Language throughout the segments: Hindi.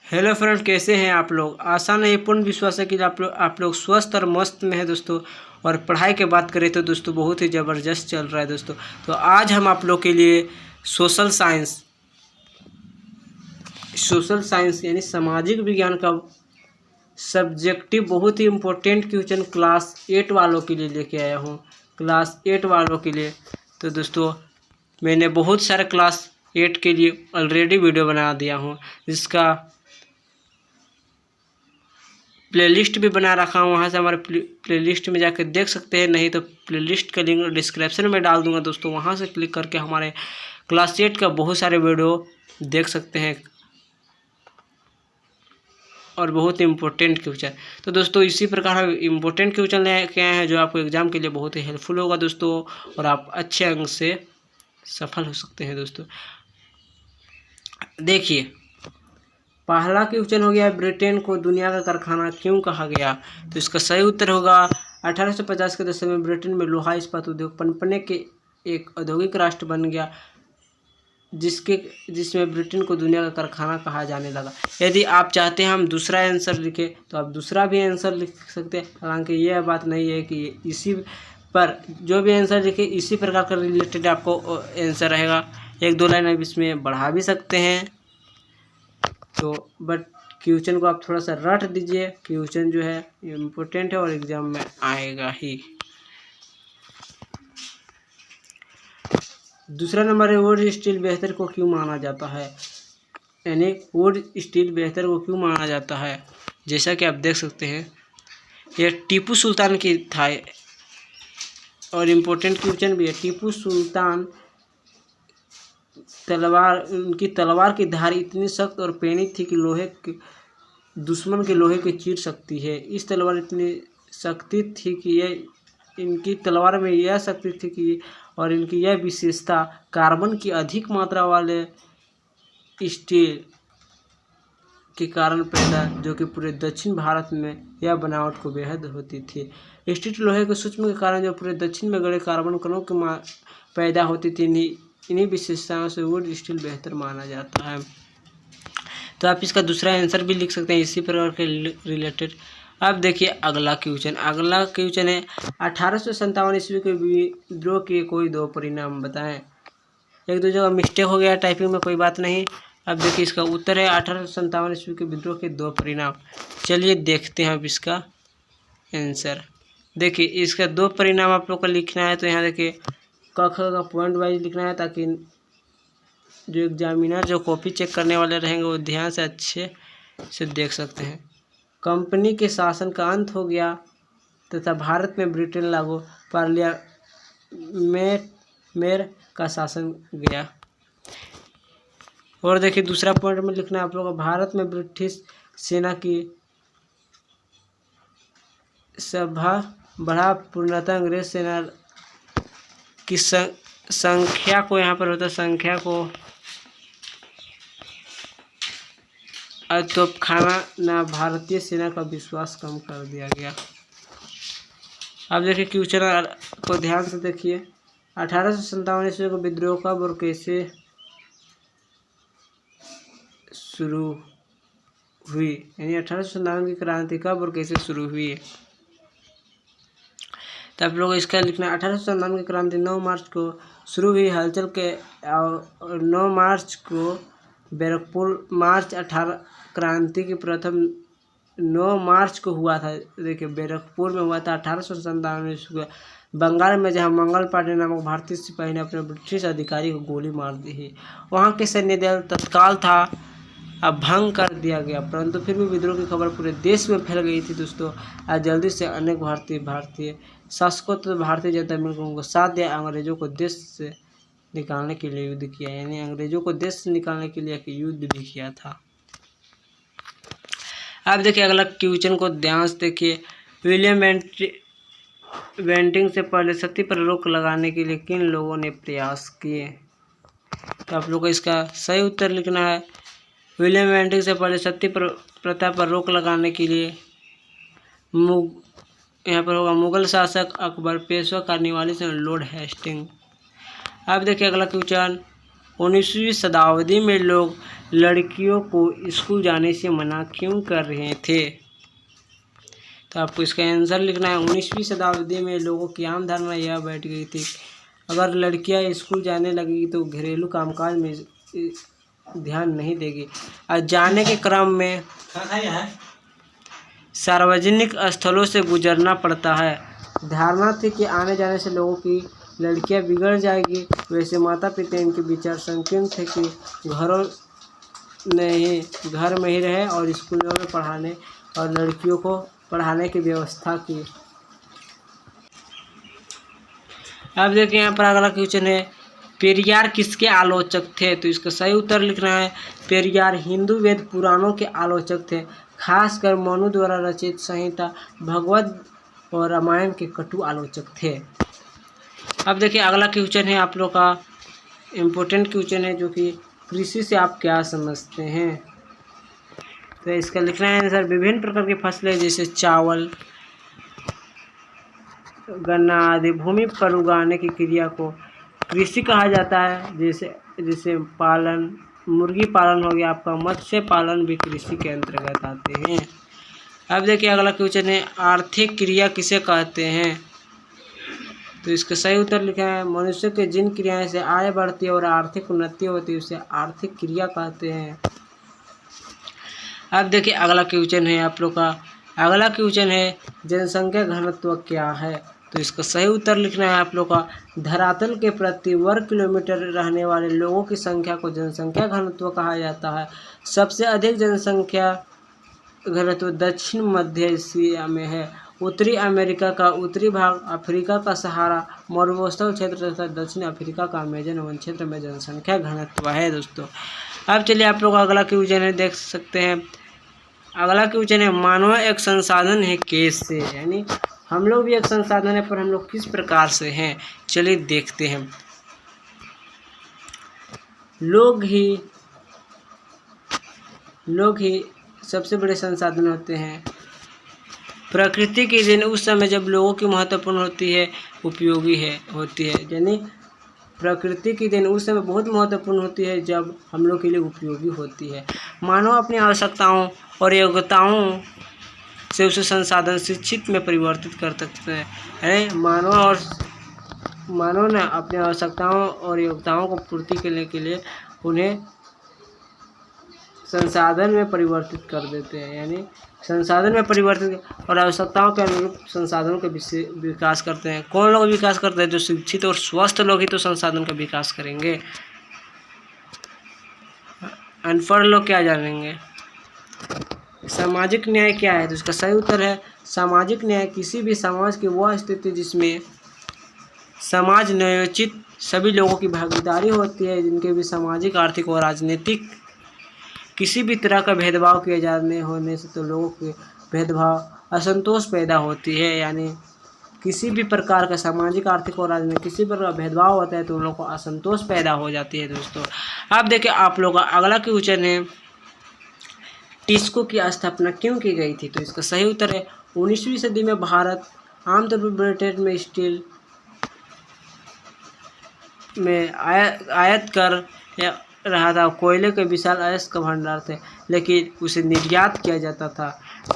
हेलो फ्रेंड, कैसे हैं आप लोग। आशा नहीं, पूर्ण विश्वास है कि आप लोग स्वस्थ और मस्त में हैं दोस्तों। और पढ़ाई की बात करें तो दोस्तों बहुत ही ज़बरदस्त चल रहा है दोस्तों। तो आज हम आप लोग के लिए सोशल साइंस यानी सामाजिक विज्ञान का सब्जेक्टिव बहुत ही इम्पोर्टेंट क्वेश्चन क्लास 8 वालों के लिए लेके आया हूँ। क्लास 8 वालों के लिए तो दोस्तों मैंने बहुत सारे क्लास 8 के लिए ऑलरेडी वीडियो बना दिया हूँ, जिसका प्लेलिस्ट भी बना रखा हूँ। वहाँ से हमारे प्लेलिस्ट में जाकर देख सकते हैं, नहीं तो प्लेलिस्ट का लिंक डिस्क्रिप्शन में डाल दूंगा दोस्तों। वहाँ से क्लिक करके हमारे क्लास 8 का बहुत सारे वीडियो देख सकते हैं और बहुत इम्पोर्टेंट क्वेश्चन। तो दोस्तों इसी प्रकार हम इम्पोर्टेंट क्वेश्चन लेके आए हैं जो आपको एग्जाम के लिए बहुत ही हेल्पफुल होगा दोस्तों, और आप अच्छे अंक से सफल हो सकते हैं दोस्तों। देखिए, पहला क्वेश्चन हो गया, ब्रिटेन को दुनिया का कारखाना क्यों कहा गया। तो इसका सही उत्तर होगा 1850 के दशक में ब्रिटेन में लोहा इस्पात उद्योग पनपने के एक औद्योगिक राष्ट्र बन गया, जिसमें ब्रिटेन को दुनिया का कारखाना कहा जाने लगा। यदि आप चाहते हैं हम दूसरा आंसर लिखें तो आप दूसरा भी आंसर लिख सकते हैं। हालांकि यह बात नहीं है कि इसी पर जो भी आंसर लिखे इसी प्रकार का रिलेटेड आपको आंसर रहेगा। एक दो लाइन आप इसमें बढ़ा भी सकते हैं। तो बट क्वेश्चन को आप थोड़ा सा रट दीजिए, क्वेश्चन जो है इम्पोर्टेंट है और एग्जाम में आएगा ही। दूसरा नंबर है, वुड स्टील बेहतर को क्यों माना जाता है। यानी वुड स्टील बेहतर को क्यों माना जाता है। जैसा कि आप देख सकते हैं, यह टीपू सुल्तान की था और इम्पोर्टेंट क्वेश्चन भी है। टीपू सुल्तान उनकी तलवार की धार इतनी सख्त और पैनी थी कि दुश्मन के लोहे को चीर सकती है। इस तलवार इतनी शक्ति थी कि इनकी तलवार में यह शक्ति थी कि और इनकी यह विशेषता कार्बन की अधिक मात्रा वाले स्टील के कारण पैदा, जो कि पूरे दक्षिण भारत में यह बनावट को बेहद होती थी। स्टील लोहे के सूक्ष्म के कारण जो पूरे दक्षिण में गड़े कार्बन कणों की पैदा होती थी। इन्हीं विशेषताओं से वुड स्टील बेहतर माना जाता है। तो आप इसका दूसरा आंसर भी लिख सकते हैं इसी प्रकार के रिलेटेड। अब देखिए अगला क्वेश्चन है, 1857 ईस्वी के विद्रोह के कोई दो परिणाम बताएं। एक दो जगह मिस्टेक हो गया टाइपिंग में, कोई बात नहीं। अब देखिए इसका उत्तर है 1857 ईस्वी के विद्रोह के दो परिणाम। चलिए देखते हैं अब इसका आंसर। देखिए इसका दो परिणाम आप लोग को लिखना है। तो यहाँ देखिए क ख का पॉइंट वाइज लिखना है, ताकि जो एग्जामिनर जो कॉपी चेक करने वाले रहेंगे वो ध्यान से अच्छे से देख सकते हैं। कंपनी के शासन का अंत हो गया तथा भारत में ब्रिटेन लागू पार्लियामेंट का शासन गया। और देखिए दूसरा पॉइंट में लिखना है आप लोगों को, भारत में ब्रिटिश सेना की सभा बढ़ा, पूर्णतः अंग्रेज सेना की संख्या को, यहाँ पर होता है संख्या को तोपखाना न भारतीय सेना का विश्वास कम कर दिया गया। अब देखिए क्वेश्चन को ध्यान से देखिए, 1857 ईस्वी को विद्रोह कब और कैसे शुरू हुई। यानी 1857 की क्रांति कब और कैसे शुरू हुई। तो आप लोग इसका लिखना है, 1857 की क्रांति 9 मार्च को शुरू हुई। हलचल के 9 मार्च को बैरकपुर मार्च 18 क्रांति की प्रथम 9 मार्च को हुआ था। देखिए बैरकपुर में हुआ था 1857 ईस्वी को, बंगाल में, जहां मंगल पांडे नामक भारतीय सिपाही ने अपने ब्रिटिश अधिकारी को गोली मार दी है। वहां के सैन्य दल तत्काल था अब भंग कर दिया गया, परंतु फिर भी विद्रोह की खबर पूरे देश में फैल गई थी दोस्तों। आज जल्दी से अनेक भारतीय शासकों तो भारतीय जनता मिलकर उनको साथ दिया, अंग्रेजों को देश से निकालने के लिए युद्ध किया। यानी अंग्रेजों को देश से निकालने के लिए युद्ध भी किया था। अब देखिए अगला क्वेश्चन को ध्यान से देखिए, विलियम बेंटिंग से पहले सती पर रोक लगाने के लिए किन लोगों ने प्रयास किए। तो आप लोग को इसका सही उत्तर लिखना है। विलियम बेंटिंग से पहले सती प्रथा पर रोक लगाने के लिए यहाँ पर होगा मुगल शासक अकबर, पेशवा कार्नवालिस और लॉर्ड हेस्टिंग। अब देखिए अगला क्वेश्चन, 19वीं शताब्दी में लोग लड़कियों को स्कूल जाने से मना क्यों कर रहे थे? तो आपको इसका आंसर लिखना है। 19वीं शताब्दी में लोगों की आम धारणा यह बैठ गई थी, अगर लड़कियां स्कूल जाने लगेगी तो घरेलू कामकाज में ध्यान नहीं देगी और जाने के क्रम में सार्वजनिक स्थलों से गुजरना पड़ता है। धारणा थी कि आने जाने से लोगों की लड़कियां बिगड़ जाएगी। वैसे माता पिता इनके विचार संकीर्ण थे कि घर में ही रहे और स्कूलों में पढ़ाने और लड़कियों को पढ़ाने की व्यवस्था की। अब देखिए यहाँ पर अगला क्वेश्चन है, पेरियार किसके आलोचक थे? तो इसका सही उत्तर लिखना है, पेरियार हिंदू वेद पुराणों के आलोचक थे, खासकर मनु द्वारा रचित संहिता, भगवद और रामायण के कटु आलोचक थे। अब देखिए अगला क्वेश्चन है आप लोग का इम्पोर्टेंट क्वेश्चन है, जो कि कृषि से आप क्या समझते हैं? तो इसका लिखना है आंसर, विभिन्न प्रकार की फसलें जैसे चावल, गन्ना आदि भूमि पर उगाने की क्रिया को कृषि कहा जाता है। जैसे पालन, मुर्गी पालन हो गया आपका, मत्स्य पालन भी कृषि के अंतर्गत आते हैं। अब देखिए अगला क्वेश्चन है, आर्थिक क्रिया किसे कहते हैं? तो इसका सही उत्तर लिखा है, मनुष्य के जिन क्रियाएं से आय बढ़ती है और आर्थिक उन्नति होती है उसे आर्थिक क्रिया कहते हैं। अब देखिए अगला क्वेश्चन है आप लोग का, अगला क्वेश्चन है जनसंख्या घनत्व क्या है? तो इसका सही उत्तर लिखना है आप लोग का, धरातल के प्रति वर्ग किलोमीटर रहने वाले लोगों की संख्या को जनसंख्या घनत्व कहा जाता है। सबसे अधिक जनसंख्या घनत्व दक्षिण मध्य एशिया में है। उत्तरी अमेरिका का उत्तरी भाग, अफ्रीका का सहारा मरुस्थल क्षेत्र तथा दक्षिण अफ्रीका का अमेजन वन क्षेत्र में जनसंख्या घनत्व है दोस्तों। अब चलिए आप लोग अगला क्वेश्चन है देख सकते हैं। अगला क्वेश्चन है, मानव एक संसाधन है कैसे? यानी हम लोग भी एक संसाधन है, पर हम लोग किस प्रकार से हैं? चलिए देखते हैं। लोग ही सबसे बड़े संसाधन होते हैं। प्रकृति की देन उस समय जब लोगों की महत्वपूर्ण होती है, उपयोगी होती है। यानी प्रकृति की देन उस समय बहुत महत्वपूर्ण होती है जब हम लोग के लिए उपयोगी होती है। मानव अपनी आवश्यकताओं और योग्यताओं से उसे संसाधन शिक्षित में परिवर्तित कर सकते हैं। मानव ने अपनी आवश्यकताओं और योग्यताओं को पूर्ति करने के लिए उन्हें संसाधन में परिवर्तित कर देते हैं। यानी संसाधन में परिवर्तित और आवश्यकताओं के अनुरूप संसाधनों का विकास करते हैं। कौन लोग विकास करते हैं? जो शिक्षित और स्वस्थ लोग ही तो संसाधन का विकास करेंगे। अनपढ़ लोग क्या जानेंगे? सामाजिक न्याय क्या है? तो इसका सही उत्तर है, सामाजिक न्याय किसी भी समाज की वह स्थिति जिसमें समाज न्यायोचित सभी लोगों की भागीदारी होती है, जिनके भी सामाजिक, आर्थिक और राजनीतिक किसी भी तरह का भेदभाव किए जाने होने से तो लोगों के भेदभाव असंतोष पैदा होती है। यानी किसी भी प्रकार का सामाजिक, आर्थिक और राजनीतिक किसी प्रकार का भेदभाव होता है तो उन लोगों को असंतोष पैदा हो जाती है दोस्तों। अब देखिए आप लोगों का अगला क्वेश्चन है, टिस्को की स्थापना क्यों की गई थी? तो इसका सही उत्तर है, 19वीं सदी में भारत आमतौर पर ब्रिटेन में स्टील में आयात कर रहा था। कोयले के विशाल अयस्क भंडार थे, लेकिन उसे निर्यात किया जाता था।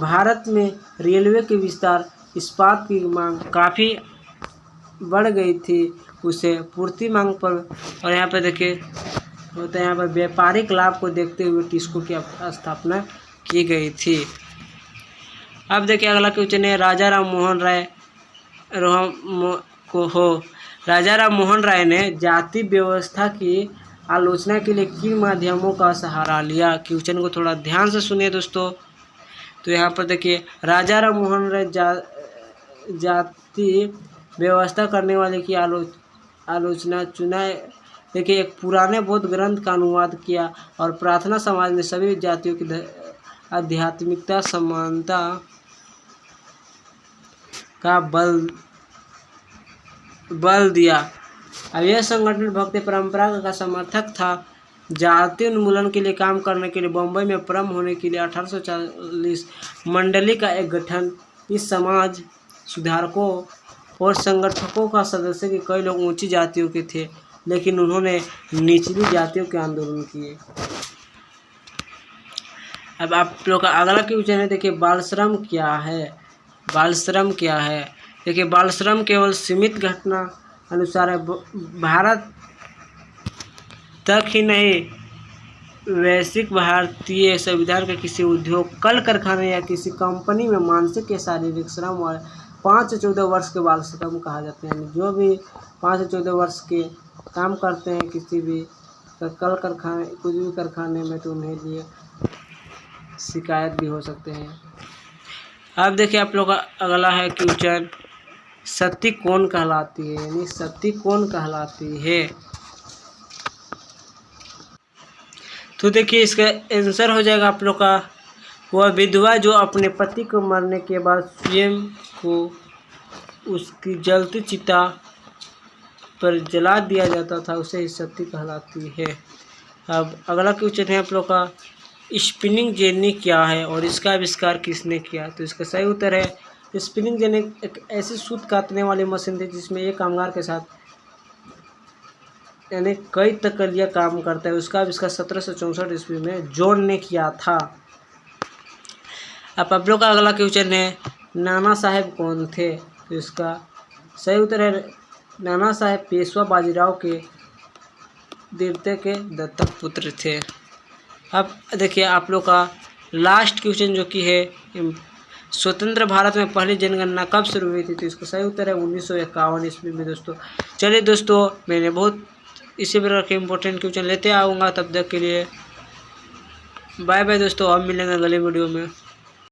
भारत में रेलवे के विस्तार, इस्पात की मांग काफ़ी बढ़ गई थी, उसे पूर्ति मांग पर, और यहाँ पर देखिए होता है यहाँ पर व्यापारिक लाभ को देखते हुए टिस्को की स्थापना की गई थी। अब देखिए अगला क्वेश्चन है, राजा राम मोहन राय ने जाति व्यवस्था की आलोचना के लिए किन माध्यमों का सहारा लिया? क्वेश्चन को थोड़ा ध्यान से सुनिए दोस्तों। तो यहाँ पर देखिए, राजा राम मोहन राय जाति व्यवस्था करने वाले की आलोचना चुना। देखिए, एक पुराने बौद्ध ग्रंथ का अनुवाद किया और प्रार्थना समाज में सभी जातियों की आध्यात्मिकता समानता का बल दिया। अब यह संगठन भक्ति परंपरा का समर्थक था। जाति उन्मूलन के लिए काम करने के लिए बम्बई में परम होने के लिए 1840 मंडली का एक गठन। इस समाज सुधारकों और संगठकों का सदस्य के कई लोग ऊंची जातियों के थे लेकिन उन्होंने निचली जातियों के आंदोलन किए। अब आप लोग का अगला क्वेश्चन है, देखिए बाल श्रम क्या है। बाल श्रम क्या है? देखिए बाल श्रम केवल सीमित घटना अनुसार है, भारत तक ही नहीं, वैश्विक भारतीय संविधान के किसी उद्योग, कल कारखाने या किसी कंपनी में मानसिक या शारीरिक श्रम वाले 5 से 14 वर्ष के बाल श्रम कहा जाते हैं। जो भी 5 से 14 वर्ष के काम करते हैं किसी भी कल कारखाने, कुछ भी कारखाने में, तो उन्हें लिए शिकायत भी हो सकते हैं। अब देखिए आप लोग का अगला है क्वेश्चन, सती कौन कहलाती है, यानी सती कौन कहलाती है। तो देखिए इसका आंसर हो जाएगा आप लोग का, वह विधवा जो अपने पति को मरने के बाद स्वयं को उसकी जलती चिता पर जला दिया जाता था, उसे ही सती कहलाती है। अब अगला क्वेश्चन है आप लोग का, स्पिनिंग जेनी क्या है और इसका आविष्कार किसने किया। तो इसका सही उत्तर है, स्पिनिंग जेनी एक ऐसी सूत काटने वाली मशीन थी जिसमें एक कामगार के साथ यानी कई तकलिया काम करता है। उसका आविष्कार 1764 ईस्वी में जॉन ने किया था। अब आप लोग का अगला क्वेश्चन है, नाना साहेब कौन थे। तो इसका सही उत्तर है, नाना साहेब पेशवा बाजीराव के द्वितीय के दत्तक पुत्र थे। अब देखिए आप लोग का लास्ट क्वेश्चन जो कि है, स्वतंत्र भारत में पहली जनगणना कब शुरू हुई थी। तो इसका सही उत्तर है 1951 ईस्वी में दोस्तों। चलिए दोस्तों, मैंने बहुत इसी प्रकार के इम्पोर्टेंट क्वेश्चन लेते आऊँगा, तब तक के लिए बाय बाय दोस्तों। अब मिलेंगे अगले वीडियो में।